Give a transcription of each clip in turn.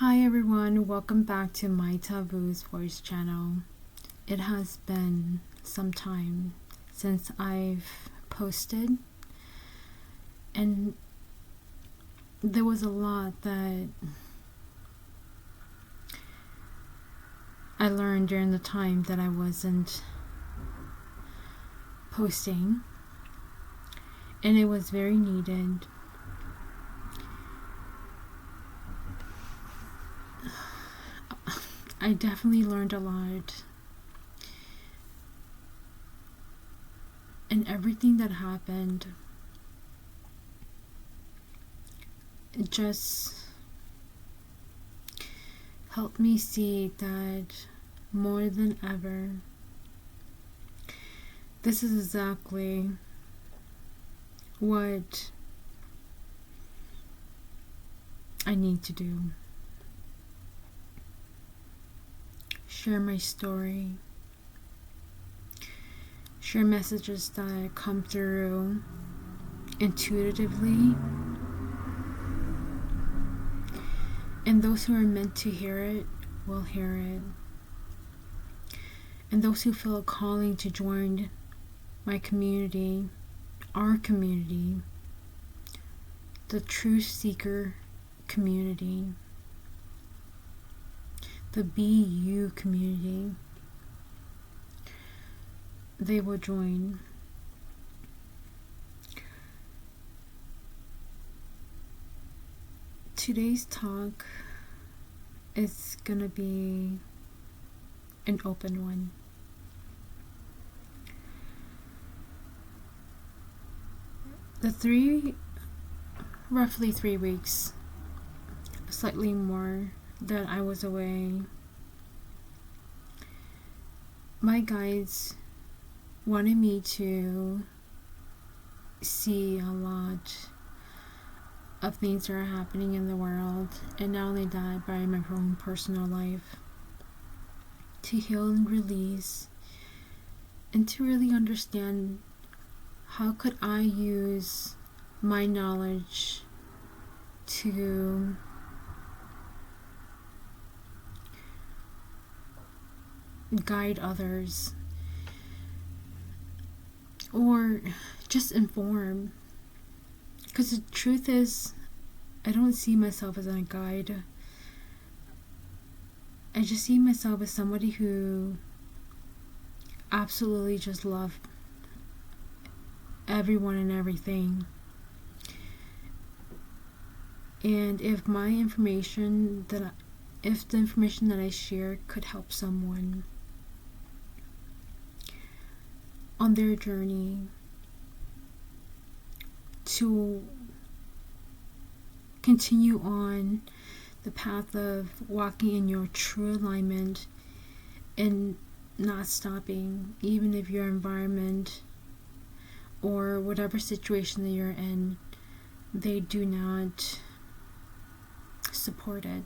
Hi everyone, welcome back to my Taboos Voice channel. It has been some time since I've posted, and there was a lot that I learned during the time that I wasn't posting, and it was very needed. I definitely learned a lot, and everything that happened, it just helped me see that more than ever, this is exactly what I need to do. Share my story, share messages that come through intuitively, and those who are meant to hear it will hear it, and those who feel a calling to join my community, our community, the Truth Seeker community, the Be You community, they will join. Today's talk is gonna be an open one. Roughly 3 weeks, slightly more, that I was away, my guides wanted me to see a lot of things that are happening in the world, and not only that, but in my own personal life, to heal and release, and to really understand how could I use my knowledge to guide others, or just inform. Because the truth is, I don't see myself as a guide. I just see myself as somebody who absolutely just loves everyone and everything. And if the information that I share could help someone on their journey to continue on the path of walking in your true alignment and not stopping, even if your environment or whatever situation that you're in, they do not support it.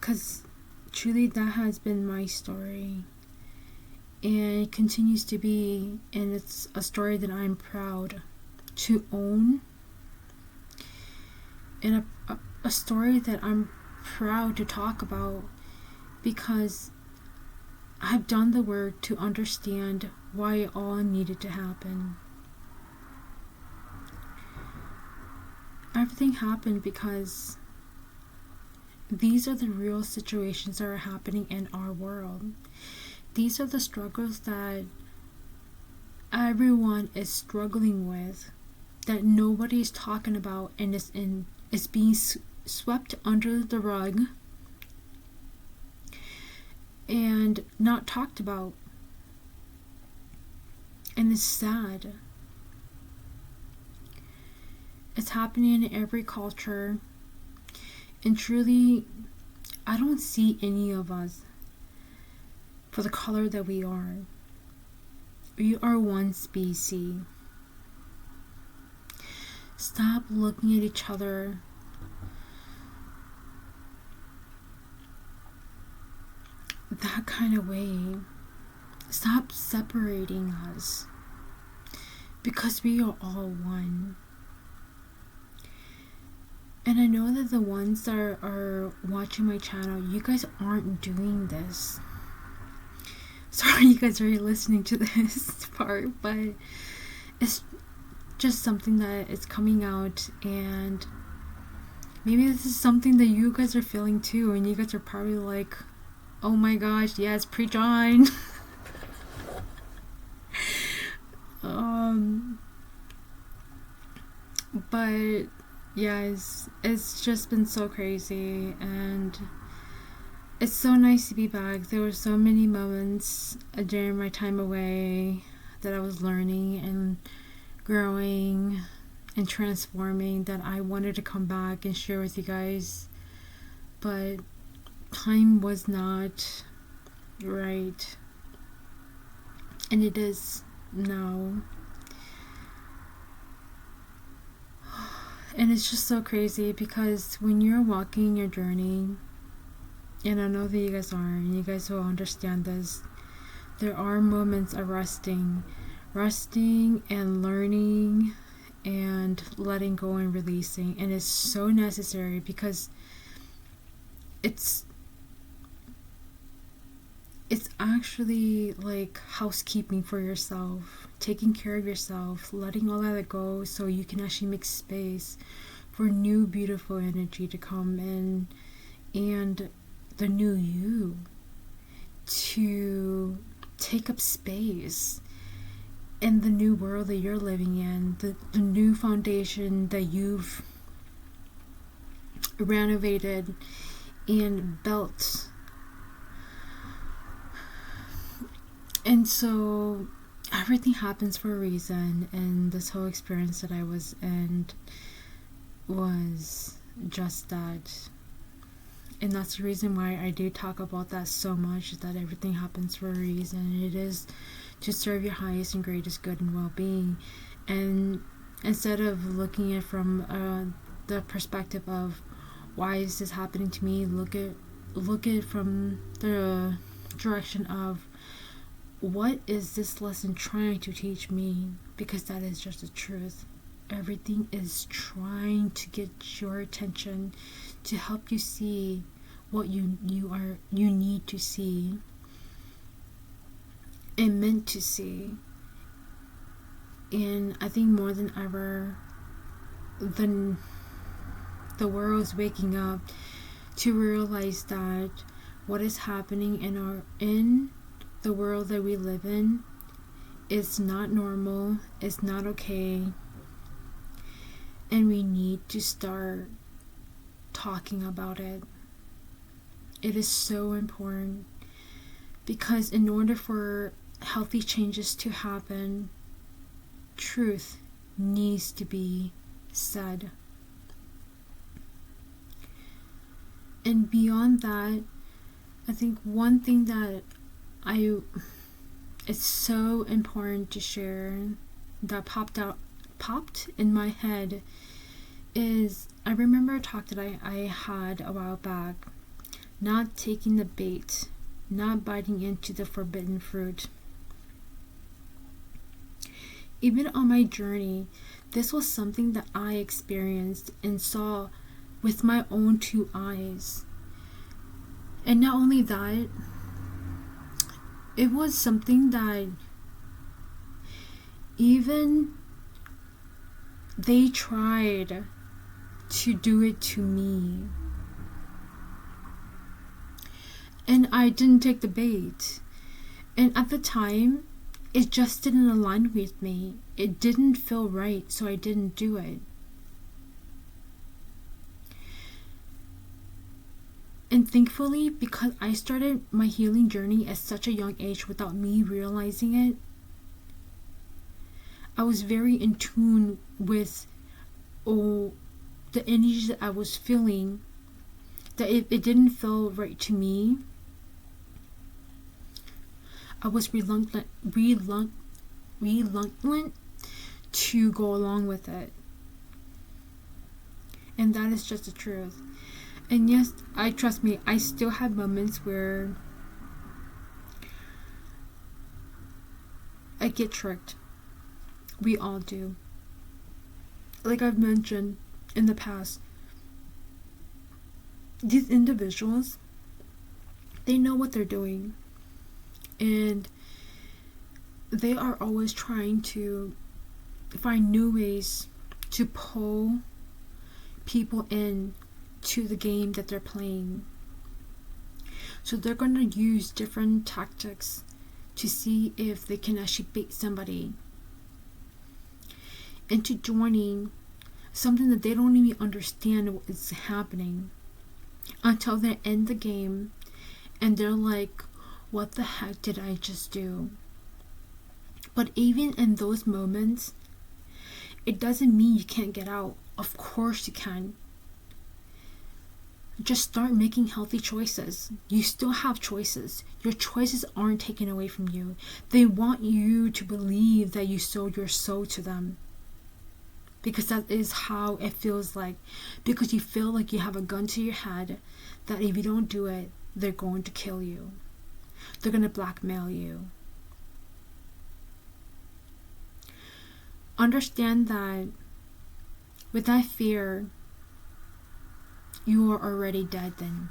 Because truly that has been my story, and it continues to be, and it's a story that I'm proud to own, and a story that I'm proud to talk about, because I've done the work to understand why it all needed to happen. Everything happened because these are the real situations that are happening in our world. These are the struggles that everyone is struggling with, that nobody is talking about, and is being swept under the rug and not talked about. And it's sad. It's happening in every culture. And truly, I don't see any of us for the color that we are. We are one species. Stop looking at each other that kind of way. Stop separating us. because we are all one. And I know that the ones that are watching my channel, you guys aren't doing this. Sorry you guys are listening to this part, but it's just something that is coming out, and maybe this is something that you guys are feeling too, and you guys are probably like, oh my gosh, yes, preach on. But yes, it's just been so crazy, and it's so nice to be back. There were so many moments during my time away that I was learning and growing and transforming that I wanted to come back and share with you guys, but time was not right, and it is now. And it's just so crazy because when you're walking your journey, and I know that you guys are, and you guys will understand this, there are moments of resting and learning and letting go and releasing, and it's so necessary because it's actually like housekeeping for yourself, taking care of yourself, letting all that go so you can actually make space for new beautiful energy to come in, and the new you to take up space in the new world that you're living in, the new foundation that you've renovated and built. And so everything happens for a reason, and this whole experience that I was in was just that. And that's the reason why I do talk about that so much, that everything happens for a reason. It is to serve your highest and greatest good and well-being. And instead of looking at it from the perspective of why is this happening to me, look at it from the direction of what is this lesson trying to teach me, because that is just the truth. Everything is trying to get your attention to help you see what you need to see and meant to see. And I think more than ever, the world is waking up to realize that what is happening in the world that we live in is not normal, it's not okay, and we need to start talking about it. It is so important, because in order for healthy changes to happen, truth needs to be said. And beyond that, I think one thing that it's so important to share that popped in my head is, I remember a talk that I had a while back, not taking the bait, not biting into the forbidden fruit. Even on my journey, this was something that I experienced and saw with my own two eyes. And not only that, it was something that even they tried to do it to me, and I didn't take the bait. And at the time, it just didn't align with me. It didn't feel right, so I didn't do it. And thankfully, because I started my healing journey at such a young age without me realizing it, I was very in tune with the energy that I was feeling, that it didn't feel right to me. I was reluctant to go along with it. And that is just the truth. And yes, trust me, I still have moments where I get tricked, We all do. Like I've mentioned in the past, these individuals, they know what they're doing. And they are always trying to find new ways to pull people in to the game that they're playing. So they're going to use different tactics to see if they can actually bait somebody into joining something that they don't even understand what is happening until they end the game and they're like, what the heck did I just do? But even in those moments, it doesn't mean you can't get out. Of course you can. Just start making healthy choices. You still have choices. Your choices aren't taken away from you. They want you to believe that you sold your soul to them. Because that is how it feels like. Because you feel like you have a gun to your head that if you don't do it, they're going to kill you. They're going to blackmail you. Understand that with that fear, you are already dead then.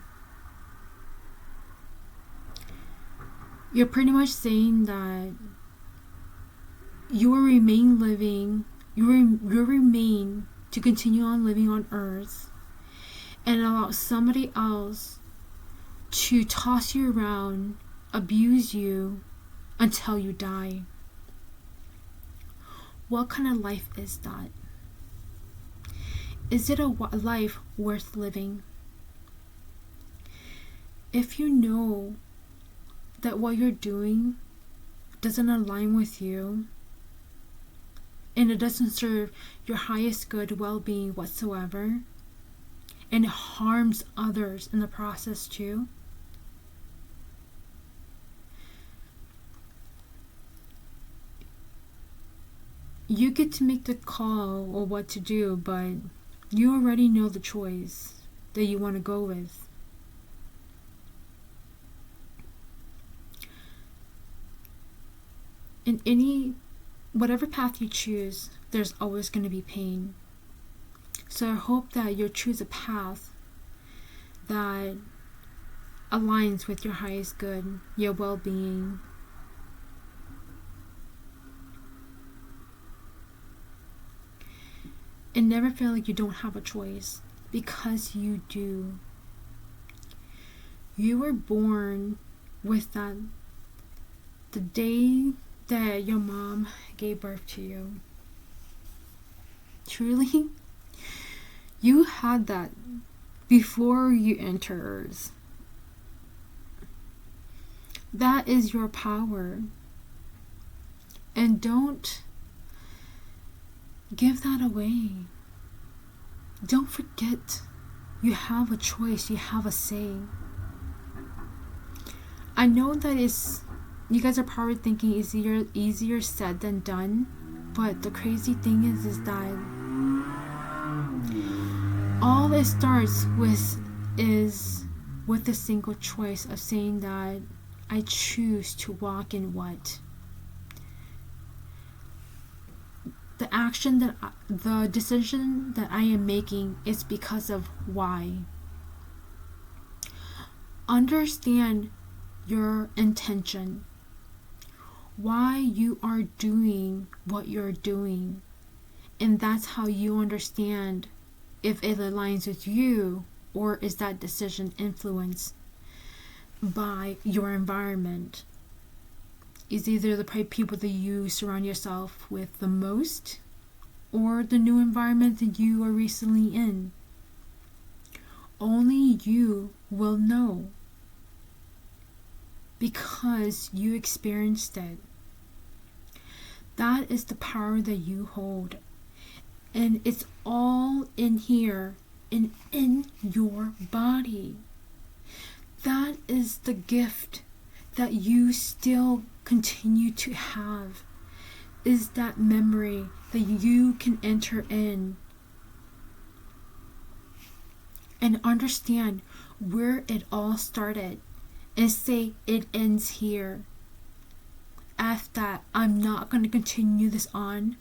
You're pretty much saying that you will remain living, you remain to continue on living on earth and allow somebody else to toss you around, abuse you until you die. What kind of life is that? Is it a life worth living? If you know that what you're doing doesn't align with you and it doesn't serve your highest good well-being whatsoever, and it harms others in the process too, you get to make the call or what to do, but you already know the choice that you want to go with. In whatever path you choose, there's always going to be pain. So I hope that you'll choose a path that aligns with your highest good, your well-being. And never feel like you don't have a choice, because you do. You were born with that, the day that your mom gave birth to you. Truly, you had that before you enter Earth. That is your power. And don't give that away. Don't forget, you have a choice, you have a say. I know that you guys are probably thinking easier said than done, but the crazy thing is that all it starts with is with a single choice of saying that I choose to walk in what? The decision that I am making is because of why. Understand your intention. Why you are doing what you're doing. And that's how you understand if it aligns with you, or is that decision influenced by your environment. Is either the people that you surround yourself with the most, or the new environment that you are recently in. Only you will know, because you experienced it. That is the power that you hold. And it's all in here and in your body. That is the gift that you still continue to have, is that memory that you can enter in and understand where it all started and say it ends here. F that, I'm not going to continue this on,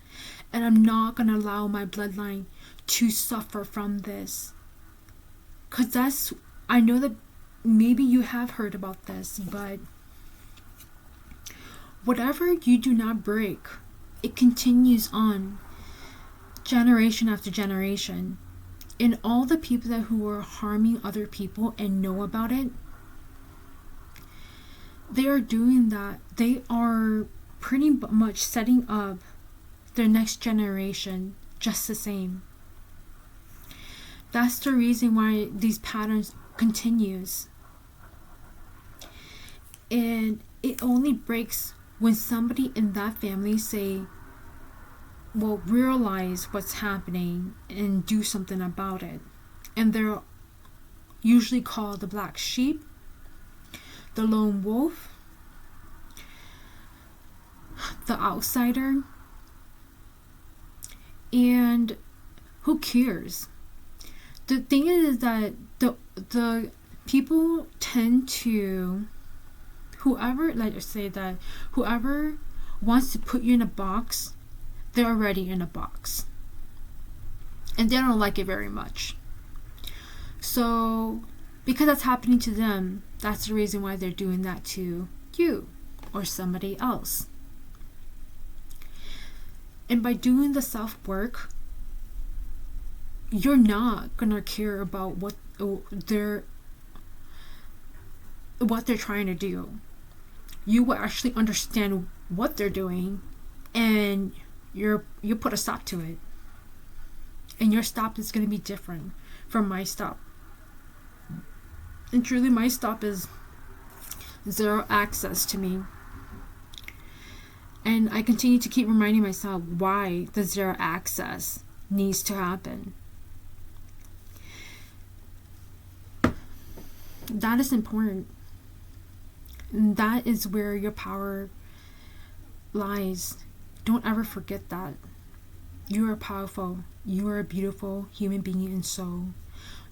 and I'm not going to allow my bloodline to suffer from this. Because I know that maybe you have heard about this, but whatever you do not break, it continues on generation after generation. And all the people who are harming other people and know about it, they are doing that. They are pretty much setting up their next generation just the same. That's the reason why these patterns continues. And it only breaks when somebody in that family realize what's happening and do something about it. And they're usually called the black sheep, the lone wolf, the outsider, and who cares? The thing is that the people tend to, whoever wants to put you in a box, they're already in a box. And they don't like it very much. So, because that's happening to them, that's the reason why they're doing that to you or somebody else. And by doing the self-work, you're not gonna care about what they're trying to do. You will actually understand what they're doing, and you put a stop to it. And your stop is going to be different from my stop. And truly, my stop is zero access to me. And I continue to keep reminding myself why the zero access needs to happen. That is important. And that is where your power lies. Don't ever forget that. You are powerful. You are a beautiful human being and soul.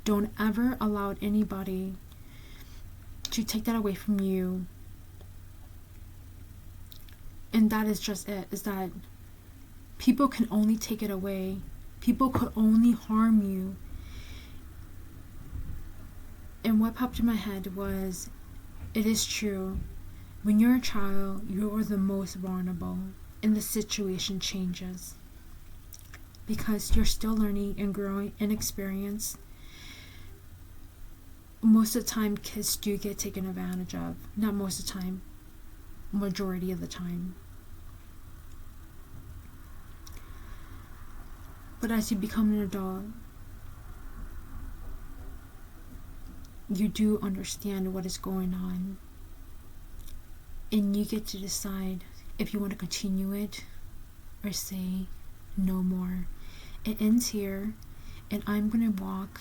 Don't ever allow anybody to take that away from you. And that is just it. Is that people can only take it away. People could only harm you. And what popped in my head was, it is true. When you're a child, you are the most vulnerable, and the situation changes. Because you're still learning and growing in experience. Most of the time, kids do get taken advantage of. Not most of the time. Majority of the time. But as you become an adult, you do understand what is going on. And you get to decide if you want to continue it or say no more. It ends here, and I'm going to walk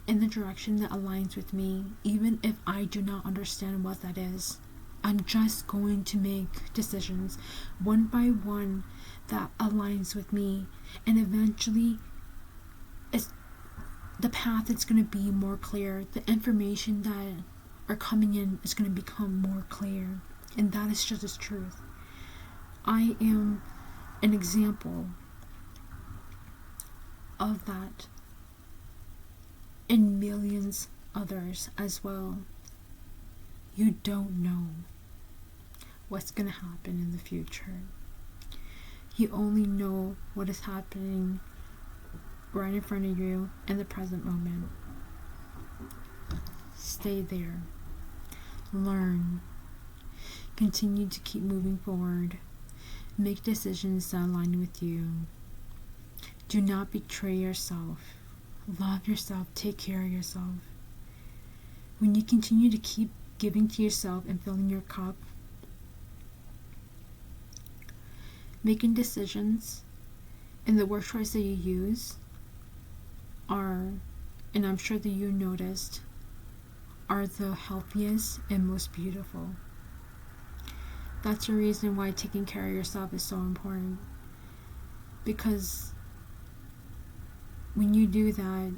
in the direction that aligns with me, even if I do not understand what that is. I'm just going to make decisions one by one that aligns with me, and eventually the path is going to be more clear. The information that are coming in is going to become more clear, and that is just the truth. I am an example of that, and millions others as well. You don't know what's going to happen in the future. You only know what is happening right in front of you in the present moment. Stay there. Learn. Continue to keep moving forward. Make decisions that align with you. Do not betray yourself. Love yourself. Take care of yourself. When you continue to keep giving to yourself and filling your cup, making decisions, and the word choice that you use are, and I'm sure that you noticed, are the healthiest and most beautiful. That's the reason why taking care of yourself is so important. Because when you do that,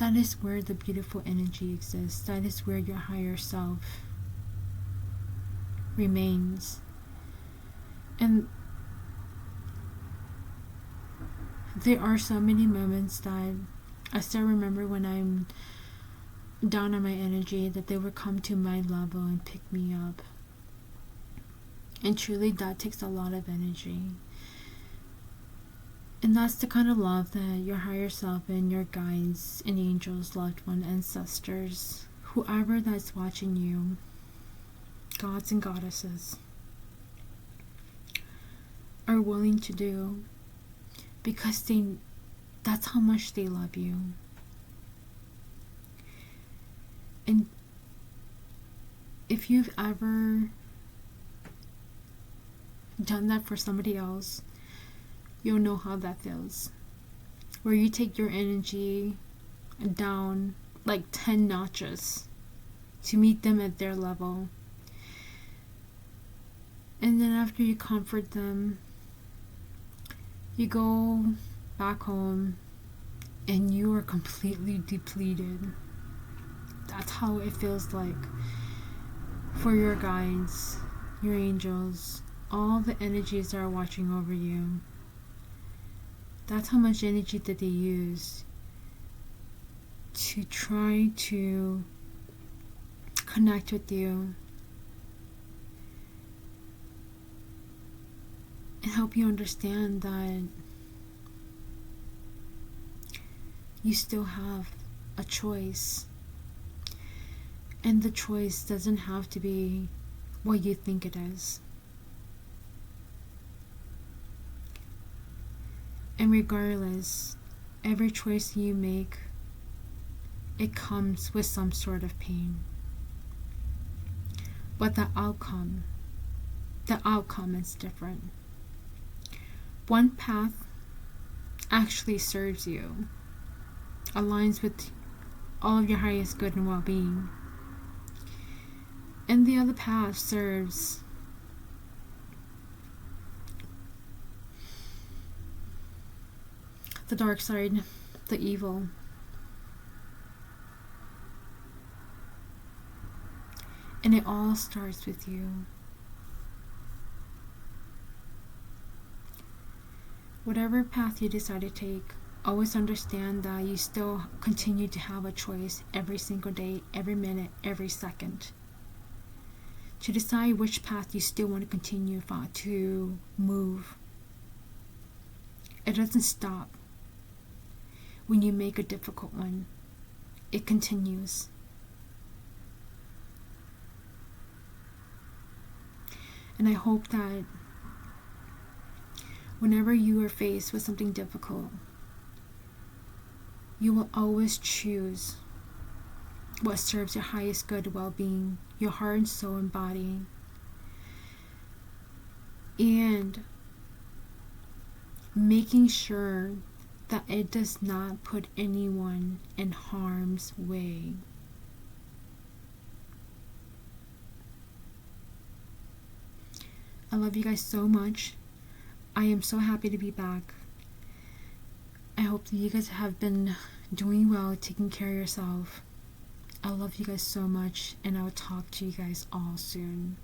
that is where the beautiful energy exists. That is where your higher self remains. And there are so many moments that I still remember when I'm down on my energy, that they would come to my level and pick me up. And truly, that takes a lot of energy. And that's the kind of love that your higher self and your guides and angels, loved one, ancestors, whoever that's watching you, gods and goddesses, are willing to do, because that's how much they love you. And if you've ever done that for somebody else, you'll know how that feels. Where you take your energy down like 10 notches to meet them at their level. And then after you comfort them, you go back home and you are completely depleted. That's how it feels like for your guides, your angels, all the energies that are watching over you. That's how much energy that they use to try to connect with you and help you understand that you still have a choice. And the choice doesn't have to be what you think it is. And regardless, every choice you make, it comes with some sort of pain. But the outcome is different. One path actually serves you, aligns with all of your highest good and well-being. And the other path serves the dark side, the evil. And it all starts with you. Whatever path you decide to take, always understand that you still continue to have a choice every single day, every minute, every second, to decide which path you still want to continue to move. It doesn't stop when you make a difficult one. It continues. And I hope that whenever you are faced with something difficult, you will always choose what serves your highest good well-being, your heart and soul and body, and making sure that it does not put anyone in harm's way. I love you guys so much. I am so happy to be back. I hope that you guys have been doing well, taking care of yourself. I love you guys so much, and I'll talk to you guys all soon.